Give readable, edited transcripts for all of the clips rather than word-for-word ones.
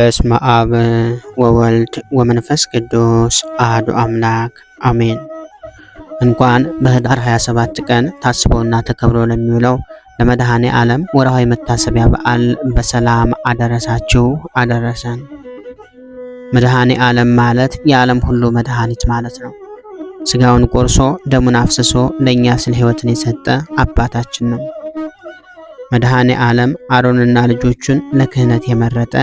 በስመ አብ ወወልድ ወመንፈስ ቅዱስ አሐዱ አምላክ አሜን። እንኳን በኅዳር 27 ቀን ታስቦና ተከብሮ ለሚውለው ለመድኃኔ ዓለም ወርሃዊ መታሰቢያ በዓል በሰላም አደረሳችሁ አደረሰን። መድኃኔ ዓለም ማለት የዓለም ሁሉ መድኃኒት ማለት ነው። ሥጋውን ቆርሶ ደሙን አፍስሶ ለእኛ ስለ ሕይወትን የሰጠ አባታችን ነው። መድኃኔ ዓለም አሮንና ልጆቹን ለክህነት የመረጠ፣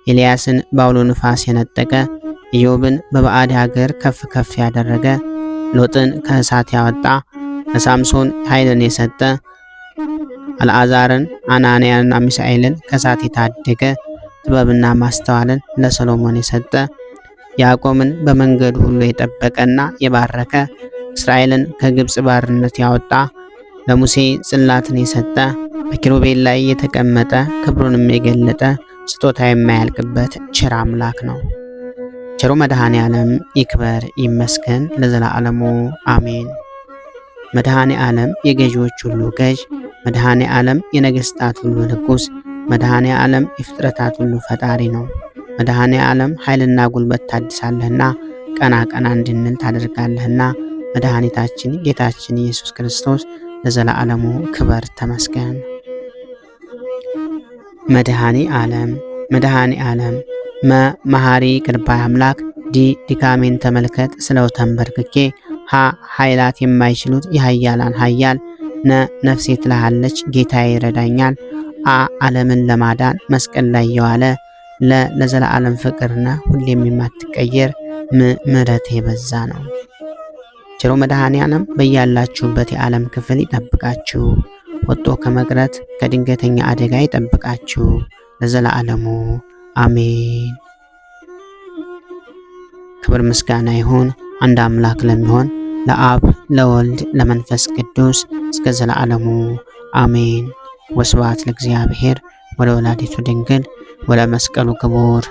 ኤልያስን በአውሎ ንፋስ የነጠቀ፣ ኢዮብን በባዕድ ሀገር ከፍ ከፍ ያደረገ፣ ሎጥን ከእሳት ያወጣ፣ ለሳምሶን ኃይልን የሰጠ፣ አልዓዛርን አናንያንና ሚሳኤልን ከእሳት የታደገ፣ ጥበብና ማስተዋልን ለሰሎሞን የሰጠ፣ ያዕቆብን በመንገዱ ሁሉ የጠበቀና የባረከ፣ እስራኤልን ከግብፅ ባርነት ያወጣ፣ ለሙሴ ጽላትን የሰጠ፣ በኪሩቤል ላይ የተቀመጠ ክብሩንም የገለጠ ስጦታ የማያልቅበት ቸር አምላክ ነው። ቸሩ መድኃኔ ዓለም ይክበር ይመስገን ለዘላለሙ አሜን። መድኃኔ ዓለም የገዢዎች ሁሉ ገዥ፣ መድኃኔ ዓለም የነገሥታት ሁሉ ንጉሥ፣ መድኃኔ ዓለም የፍጥረታት ሁሉ ፈጣሪ ነው። መድኃኔ ዓለም ኃይልና ጉልበት ታድሳለህና፣ ቀና ቀና እንድንል ታደርጋለህና፣ መድኃኒታችን ጌታችን ኢየሱስ ክርስቶስ ለዘላለሙ ክበር ተመስገን። መድኃኔ ዓለም መድኃኔ ዓለም መሐሪ ቅርባይ አምላክ ድካሜን ተመልከት ስለው ተንበርክኬ ኃይላት የማይችሉት የኃያላን ኃያል ነፍሴ ትልሃለች ጌታዬ ይረዳኛል። ዓለምን ለማዳን መስቀል ላይ የዋለ ለዘላለም ፍቅርና ሁሌም የማትቀየር ምሕረት የበዛ ነው። ቸሩ መድኃኔ ዓለም በያላችሁበት የዓለም ክፍል ይጠብቃችሁ፣ ወጥቶ ከመቅረት ከድንገተኛ አደጋ ይጠብቃችሁ ለዘላለሙ አሜን። ክብር ምስጋና ይሁን አንድ አምላክ ለሚሆን ለአብ ለወልድ ለመንፈስ ቅዱስ እስከ ዘላለሙ አሜን። ወስብሐት ለእግዚአብሔር ወለወላዲቱ ድንግል ወለመስቀሉ ክቡር